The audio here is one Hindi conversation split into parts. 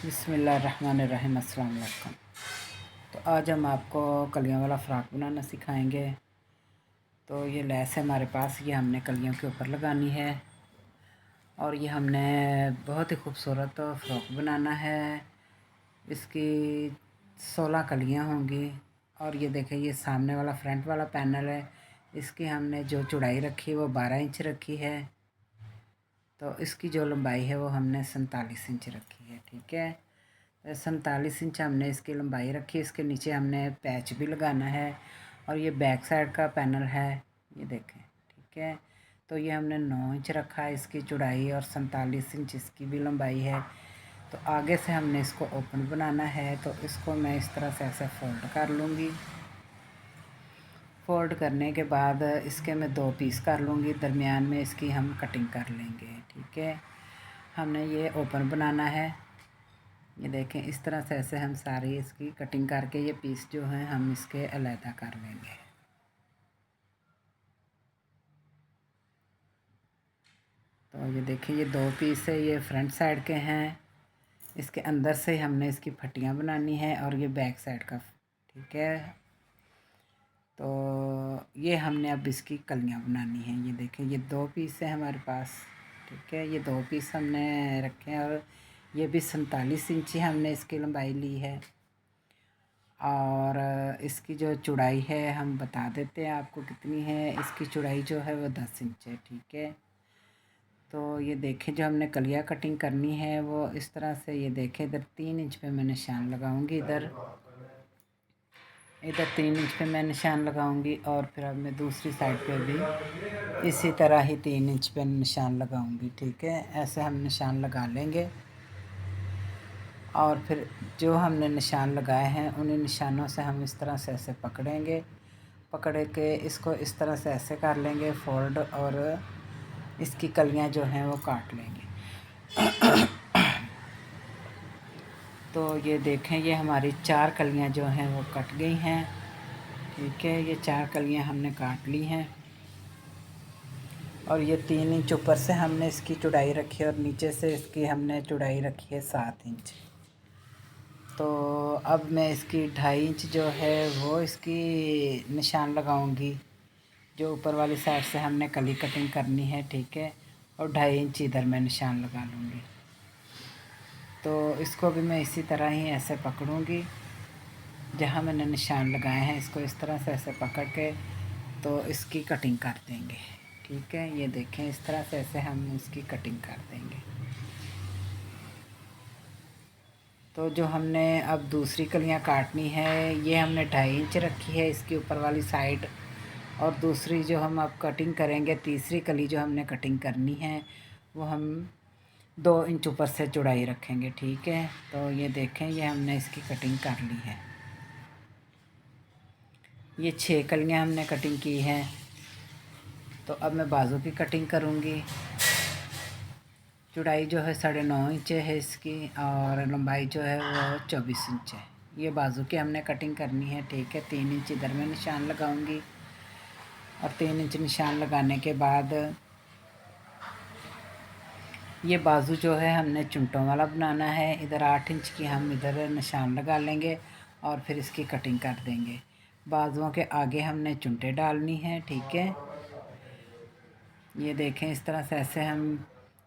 बिस्मिल्लाहिर्रहमानिर्रहीम। अस्सलाम वालेकुम। तो आज हम आपको कलियों वाला फ़्रॉक बनाना सिखाएंगे। तो ये लेस है हमारे पास, ये हमने कलियों के ऊपर लगानी है और ये हमने बहुत ही खूबसूरत फ़्रॉक बनाना है। इसकी 16 कलियां होंगी और ये देखें, ये सामने वाला फ्रंट वाला पैनल है। इसकी हमने जो चौड़ाई रखी है वो 12 इंच रखी है। तो इसकी जो लंबाई है वो हमने 47 इंच रखी है। ठीक है, 47 इंच हमने इसकी लंबाई रखी है। इसके नीचे हमने पैच भी लगाना है और ये बैक साइड का पैनल है, ये देखें। ठीक है, तो ये हमने 9 इंच रखा है इसकी चौड़ाई और 47 इंच इसकी भी लंबाई है। तो आगे से हमने इसको ओपन बनाना है, तो इसको मैं इस तरह से ऐसे फ़ोल्ड कर लूँगी। फ़ोल्ड करने के बाद इसके मैं 2 पीस कर लूँगी, दरमियान में इसकी हम कटिंग कर लेंगे। ठीक है, हमने ये ओपन बनाना है। ये देखें, इस तरह से ऐसे हम सारी इसकी कटिंग करके ये पीस जो हैं हम इसके अलहदा कर लेंगे। तो ये देखिए, ये 2 पीस है, ये फ्रंट साइड के हैं। इसके अंदर से हमने इसकी फटियां बनानी है और ये बैक साइड का। ठीक है, तो ये हमने अब इसकी कलियां बनानी है। ये देखें, ये 2 पीस है हमारे पास। ठीक है, ये 2 पीस हमने रखे हैं और ये भी 47 इंच हमने इसकी लंबाई ली है। और इसकी जो चौड़ाई है हम बता देते हैं आपको कितनी है। इसकी चौड़ाई जो है वो 10 इंच है। ठीक है, तो ये देखें, जो हमने कलिया कटिंग करनी है वो इस तरह से, ये देखें, इधर 3 इंच पे मैं निशान लगाऊंगी, इधर 3 इंच पे मैं निशान लगाऊंगी और फिर अब मैं दूसरी साइड पे भी इसी तरह ही 3 इंच पे निशान लगाऊंगी। ठीक है, ऐसे हम निशान लगा लेंगे और फिर जो हमने निशान लगाए हैं उन्हीं निशानों से हम इस तरह से ऐसे पकड़ेंगे। पकड़ के इसको इस तरह से ऐसे कर लेंगे फोल्ड और इसकी कलियां जो हैं वो काट लेंगे। तो ये देखें, ये हमारी 4 कलियां जो हैं वो कट गई हैं। ठीक है, ये 4 कलियां हमने काट ली हैं और ये 3 इंच ऊपर से हमने इसकी चौड़ाई रखी है और नीचे से इसकी हमने चौड़ाई रखी है 7 इंच। तो अब मैं इसकी 2.5 इंच जो है वो इसकी निशान लगाऊंगी, जो ऊपर वाली साइड से हमने कली कटिंग करनी है। ठीक है, और 2.5 इंच इधर मैं निशान लगा लूँगी। तो इसको भी मैं इसी तरह ही ऐसे पकड़ूँगी, जहाँ मैंने निशान लगाए हैं इसको इस तरह से ऐसे पकड़ के तो इसकी कटिंग कर देंगे। ठीक है, ये देखें, इस तरह से ऐसे हम इसकी कटिंग कर देंगे। तो जो हमने अब दूसरी कलियां काटनी है, ये हमने 2.5 इंच रखी है इसकी ऊपर वाली साइड, और दूसरी जो हम अब कटिंग करेंगे, तीसरी कली जो हमने कटिंग करनी है वो हम 2 इंच ऊपर से चौड़ाई रखेंगे। ठीक है, तो ये देखें, ये हमने इसकी कटिंग कर ली है। ये 6 कलियां हमने कटिंग की हैं। तो अब मैं बाजू की कटिंग करूँगी। चौड़ाई जो है 9.5 इंच है इसकी और लंबाई जो है वो 24 इंच है। ये बाजू की हमने कटिंग करनी है। ठीक है, 3 इंच इधर में निशान लगाऊंगी और 3 इंच निशान लगाने के बाद ये बाजू जो है हमने चुंटों वाला बनाना है। इधर 8 इंच की हम इधर निशान लगा लेंगे और फिर इसकी कटिंग कर देंगे। बाजुओं के आगे हमने चुंटे डालनी है। ठीक है, ये देखें, इस तरह से ऐसे हम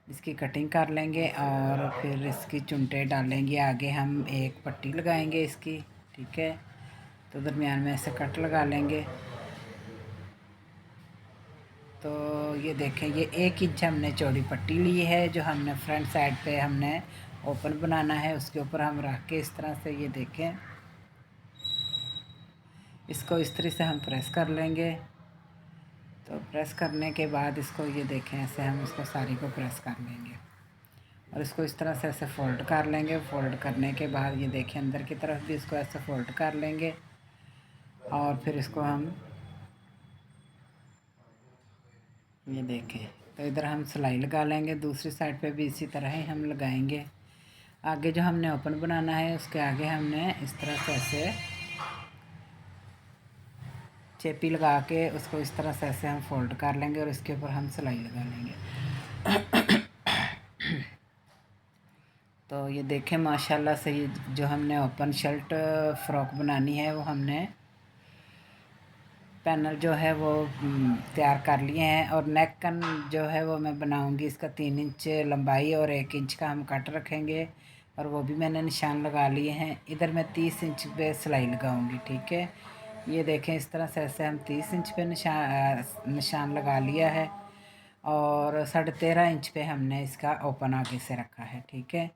इसकी कटिंग कर लेंगे और फिर इसकी चुंटे डालेंगे। आगे हम एक पट्टी लगाएंगे इसकी। ठीक है, तो दरमियान में ऐसे कट लगा लेंगे। तो ये देखें, ये 1 इंच हमने चौड़ी पट्टी ली है, जो हमने फ्रंट साइड पे हमने ओपन बनाना है, उसके ऊपर हम रख के इस तरह से, ये देखें, इसको इस तरह से हम प्रेस कर लेंगे। तो प्रेस करने के बाद इसको, ये देखें, ऐसे हम इसको सारी को प्रेस कर लेंगे और इसको इस तरह से ऐसे फ़ोल्ड कर लेंगे। फ़ोल्ड करने के बाद ये देखें, अंदर की तरफ भी इसको ऐसे फ़ोल्ड कर लेंगे और फिर इसको हम, ये देखें, तो इधर हम सिलाई लगा लेंगे। दूसरी साइड पे भी इसी तरह ही हम लगाएंगे। आगे जो हमने ओपन बनाना है उसके आगे हमने इस तरह से ऐसे चेपी लगा के उसको इस तरह से ऐसे हम फ़ोल्ड कर लेंगे और इसके ऊपर हम सिलाई लगा लेंगे। तो ये देखें माशाल्लाह से ये जो हमने ओपन शर्ट फ़्रॉक बनानी है वो हमने पैनल जो है वो तैयार कर लिए हैं। और नेक कन जो है वो मैं बनाऊंगी, इसका 3 इंच लंबाई और 1 इंच का हम कट रखेंगे, और वो भी मैंने निशान लगा लिए हैं। इधर मैं 30 इंच पे सिलाई लगाऊंगी। ठीक है, ये देखें इस तरह से ऐसे हम 30 इंच पे निशान लगा लिया है, और 13.5 इंच पे हमने इसका ओपन आगे से रखा है। ठीक है,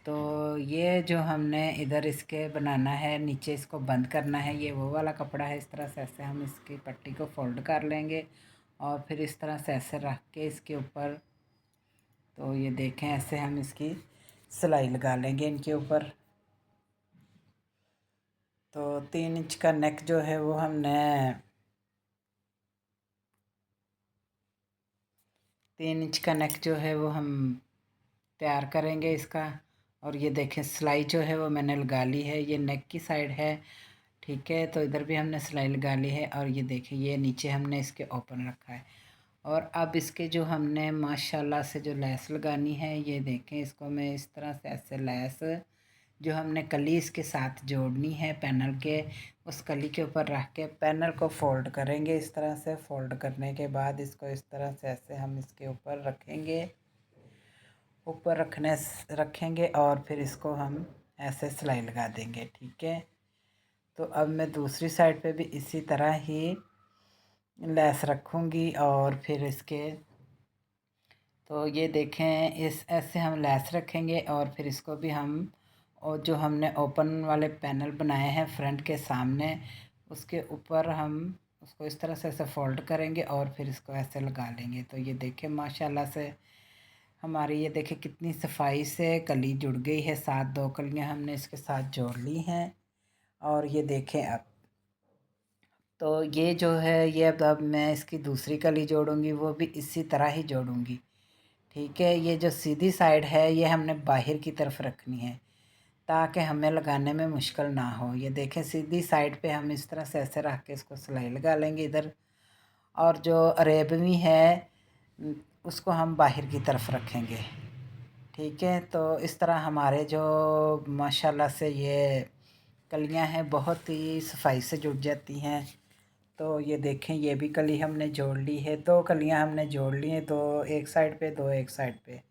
तो ये जो हमने इधर इसके बनाना है, नीचे इसको बंद करना है, ये वो वाला कपड़ा है। इस तरह से ऐसे हम इसकी पट्टी को फोल्ड कर लेंगे, और फिर इस तरह से ऐसे रख के इसके ऊपर, तो ये देखें ऐसे हम इसकी सिलाई लगा लेंगे इनके ऊपर। तो 3 इंच का नेक जो है वो हमने 3 इंच का नेक जो है वो हम तैयार करेंगे इसका। और ये देखें सिलाई जो है वो मैंने लगा ली है, ये नेक की साइड है। ठीक है, तो इधर भी हमने सिलाई लगा ली है, और ये देखें ये नीचे हमने इसके ओपन रखा है। और अब इसके जो हमने माशाल्लाह से जो लेस लगानी है, ये देखें इसको मैं इस तरह से ऐसे लेस जो हमने कली इसके साथ जोड़नी है पैनल के, उस कली के ऊपर रख के पैनल को फोल्ड करेंगे। इस तरह से फोल्ड करने के बाद इसको इस तरह से ऐसे हम इसके ऊपर रखेंगे, ऊपर रखेंगे, और फिर इसको हम ऐसे सिलाई लगा देंगे। ठीक है, तो अब मैं दूसरी साइड पे भी इसी तरह ही लेस रखूँगी, और फिर इसके, तो ये देखें इस ऐसे हम लेस रखेंगे, और फिर इसको भी हम, और जो हमने ओपन वाले पैनल बनाए हैं फ्रंट के सामने, उसके ऊपर हम उसको इस तरह से ऐसे फोल्ड करेंगे, और फिर इसको ऐसे लगा लेंगे। तो ये देखें माशाल्लाह से हमारी, ये देखें कितनी सफाई से कली जुड़ गई है। 2 कलियां हमने इसके साथ जोड़ ली हैं, और ये देखें अब, तो ये जो है ये अब मैं इसकी दूसरी कली जोड़ूंगी, वो भी इसी तरह ही जोड़ूंगी। ठीक है, ये जो सीधी साइड है ये हमने बाहर की तरफ रखनी है, ताकि हमें लगाने में मुश्किल ना हो। ये देखें सीधी साइड पे हम इस तरह से ऐसे रख के इसको सिलाई लगा लेंगे इधर, और जो अरेबवी है उसको हम बाहर की तरफ रखेंगे। ठीक है, तो इस तरह हमारे जो माशाल्लाह से ये कलियां हैं बहुत ही सफाई से जुड़ जाती हैं। तो ये देखें ये भी कली हमने जोड़ ली है, 2 कलियां हमने जोड़ ली हैं, 2 एक साइड पे 2 एक साइड पे,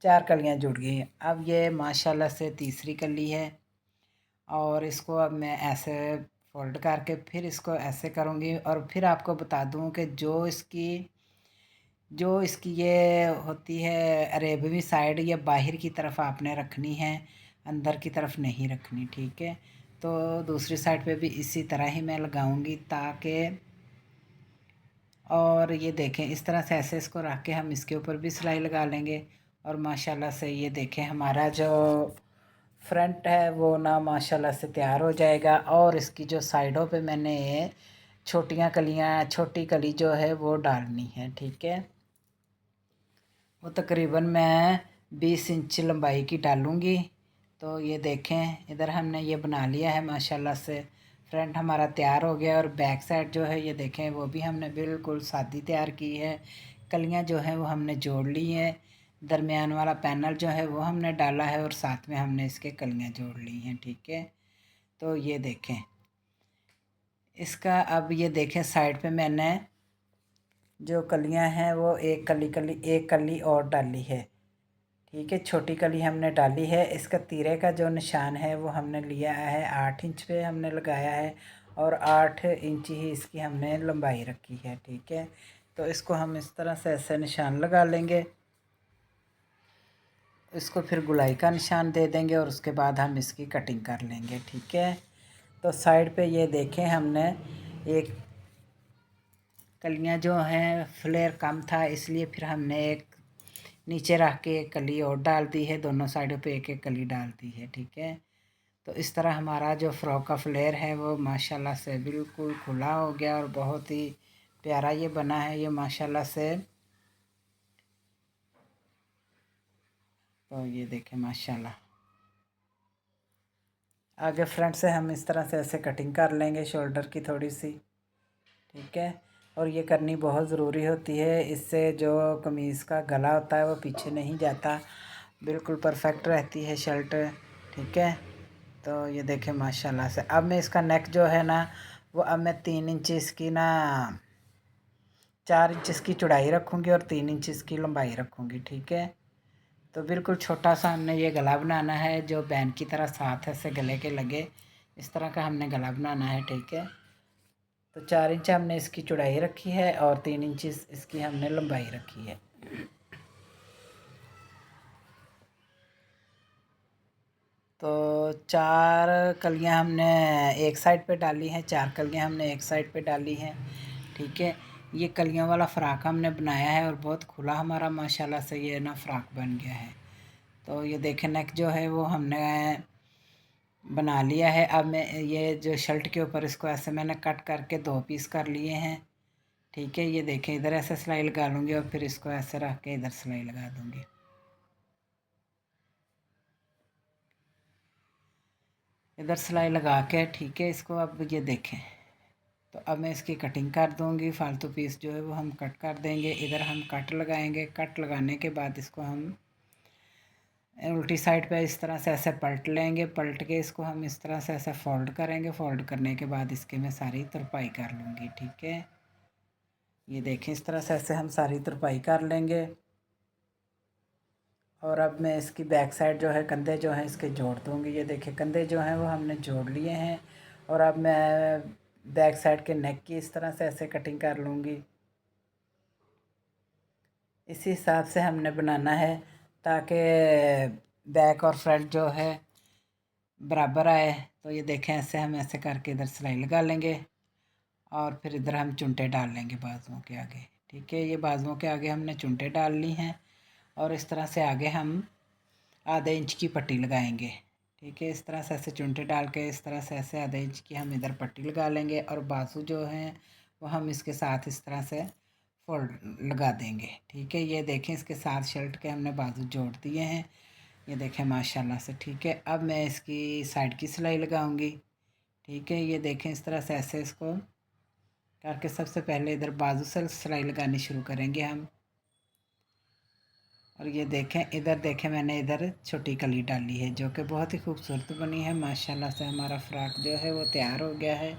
4 कलियां जुड़ गई हैं। अब ये माशाल्लाह से तीसरी कली है, और इसको अब मैं ऐसे फोल्ड करके फिर इसको ऐसे करूँगी। और फिर आपको बता दूँ कि जो इसकी ये होती है अरेबवी साइड, ये बाहर की तरफ आपने रखनी है, अंदर की तरफ नहीं रखनी। ठीक है, तो दूसरी साइड पे भी इसी तरह ही मैं लगाऊंगी, ताकि, और ये देखें इस तरह से ऐसे इसको रख के हम इसके ऊपर भी सिलाई लगा लेंगे। और माशाल्लाह से ये देखें हमारा जो फ्रंट है वो ना माशाल्लाह से तैयार हो जाएगा। और इसकी जो साइडों पे मैंने छोटी कली जो है वो डालनी है। ठीक है, वो तकरीबन मैं 20 इंच लंबाई की डालूँगी। तो ये देखें इधर हमने ये बना लिया है माशाल्लाह से, फ्रंट हमारा तैयार हो गया। और बैक साइड जो है ये देखें वो भी हमने बिल्कुल सादी तैयार की है। कलियां जो हैं वो हमने जोड़ ली हैं, दरमियान वाला पैनल जो है वो हमने डाला है, और साथ में हमने इसके कलियां जोड़ ली हैं। ठीक है, तो ये देखें इसका, अब ये देखें साइड पे मैंने जो कलियां हैं वो एक कली और डाली है। ठीक है, छोटी कली हमने डाली है। इसका तीरे का जो निशान है वो हमने लिया है 8 इंच पे हमने लगाया है, और 8 इंच ही इसकी हमने लंबाई रखी है। ठीक है, तो इसको हम इस तरह से ऐसे निशान लगा लेंगे, इसको फिर गुलाई का निशान दे देंगे, और उसके बाद हम इसकी कटिंग कर लेंगे। ठीक है, तो साइड पे ये देखें हमने एक कलियां जो हैं फ्लेयर कम था, इसलिए फिर हमने एक नीचे रख के एक कली और डाल दी है, दोनों साइडों पे एक एक कली डाल दी है। ठीक है, तो इस तरह हमारा जो फ़्रॉक का फ्लेयर है वो माशाल्लाह से बिल्कुल खुला हो गया, और बहुत ही प्यारा ये बना है ये माशाल्लाह से। तो ये देखें माशाल्लाह, आगे फ्रंट से हम इस तरह से ऐसे कटिंग कर लेंगे शोल्डर की थोड़ी सी। ठीक है, और ये करनी बहुत ज़रूरी होती है, इससे जो कमीज़ का गला होता है वो पीछे नहीं जाता। बिल्कुल परफेक्ट रहती है शर्ट। ठीक है, तो ये देखें माशाल्लाह से। अब मैं इसका नेक जो है ना, वो अब मैं 3 इंच इसकी ना 4 इंच इसकी चौड़ाई रखूँगी और 3 इंच इसकी लंबाई रखूँगी। ठीक है, तो बिल्कुल छोटा सा हमने ये गला बनाना है जो बैंड की तरह साथ ऐसे गले के लगे, इस तरह का हमने गला बनाना है। ठीक है, तो 4 इंच हमने इसकी चौड़ाई रखी है और 3 इंच इसकी हमने लंबाई रखी है। तो 4 कलियां हमने एक साइड पे डाली हैं, 4 कलियां हमने एक साइड पे डाली हैं। ठीक है, ये कलियों वाला फ़्राक हमने बनाया है और बहुत खुला हमारा माशाल्लाह से ये ना फ़्राक बन गया है। तो ये देखें नेक जो है वो हमने बना लिया है। अब मैं ये जो शर्ट के ऊपर इसको ऐसे मैंने कट करके 2 पीस कर लिए हैं। ठीक है, ये देखें इधर ऐसे सिलाई लगा लूँगी और फिर इसको ऐसे रख के इधर सिलाई लगा दूँगी। इधर सिलाई लगा के ठीक है, इसको अब ये देखें। तो अब मैं इसकी कटिंग कर दूँगी, फालतू पीस जो है वो हम कट कर देंगे। इधर हम कट लगाएंगे, कट लगाने के बाद इसको हम उल्टी साइड पे इस तरह से ऐसे पलट लेंगे। पलट के इसको हम इस तरह से ऐसे फ़ोल्ड करेंगे। फ़ोल्ड करने के बाद इसके मैं सारी तुरपाई कर लूँगी। ठीक है, ये देखें इस तरह से ऐसे हम सारी तुरपाई कर लेंगे। और अब मैं इसकी बैक साइड जो है कंधे जो हैं इसके जोड़ दूँगी। ये देखिए कंधे जो हैं वो हमने जोड़ लिए हैं। और अब मैं बैक साइड के नेक की इस तरह से ऐसे कटिंग कर लूँगी। इसी हिसाब से हमने बनाना है ताकि बैक और फ्रंट जो है बराबर आए। तो ये देखें ऐसे हम ऐसे करके इधर सिलाई लगा लेंगे और फिर इधर हम चुनटे डाल लेंगे बाजुओं के आगे। ठीक है, ये बाजुओं के आगे हमने चुनटे डाल ली हैं और इस तरह से आगे हम आधे इंच की पट्टी लगाएंगे। ठीक है, इस तरह से ऐसे चुनटे डाल के इस तरह से ऐसे आधे इंच की हम इधर पट्टी लगा लेंगे और बाजू जो हैं वो हम इसके साथ इस तरह से फोल्ड लगा देंगे। ठीक है, ये देखें इसके साथ शर्ट के हमने बाजू जोड़ दिए हैं। ये देखें माशाल्लाह से। ठीक है, अब मैं इसकी साइड की सिलाई लगाऊंगी। ठीक है, ये देखें इस तरह से ऐसे इसको करके सबसे पहले इधर बाजू से सिलाई लगानी शुरू करेंगे हम। और ये देखें इधर देखें मैंने इधर छोटी कली डाली है जो कि बहुत ही खूबसूरत बनी है माशाल्लाह से। हमारा फ़्राक जो है वो तैयार हो गया है।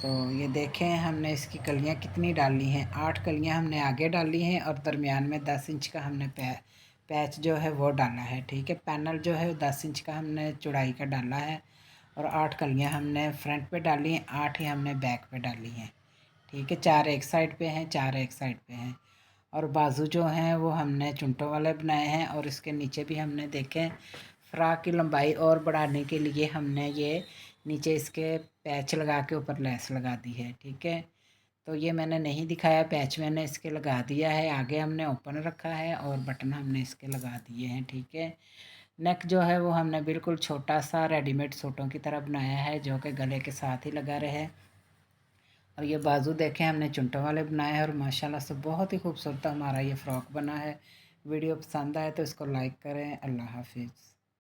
तो ये देखें हमने इसकी कलियां कितनी डाली हैं, 8 कलियां हमने आगे डाली हैं और दरमियान में 10 इंच का हमने पैच जो है वो डाला है। ठीक है, पैनल जो है 10 इंच का हमने चौड़ाई का डाला है और 8 कलियां हमने फ्रंट पे डाली हैं, 8 ही हमने बैक पे डाली हैं। ठीक है, 4 एक साइड पे हैं, 4 एक साइड पे हैं। और बाजू जो हैं वो हमने चुनटों वाले बनाए हैं और इसके नीचे भी हमने देखें फ़्राक की लंबाई और बढ़ाने के लिए हमने ये नीचे इसके पैच लगा के ऊपर लेस लगा दी है। ठीक है, तो ये मैंने नहीं दिखाया, पैच मैंने इसके लगा दिया है। आगे हमने ओपन रखा है और बटन हमने इसके लगा दिए हैं। ठीक है, नेक जो है वो हमने बिल्कुल छोटा सा रेडीमेड सूटों की तरह बनाया है जो कि गले के साथ ही लगा रहे। और ये बाजू देखें हमने चुनटों वाले बनाए हैं और माशाल्लाह से बहुत ही खूबसूरत हमारा ये फ़्रॉक बना है। वीडियो पसंद आए तो इसको लाइक करें। अल्लाह हाफिज़।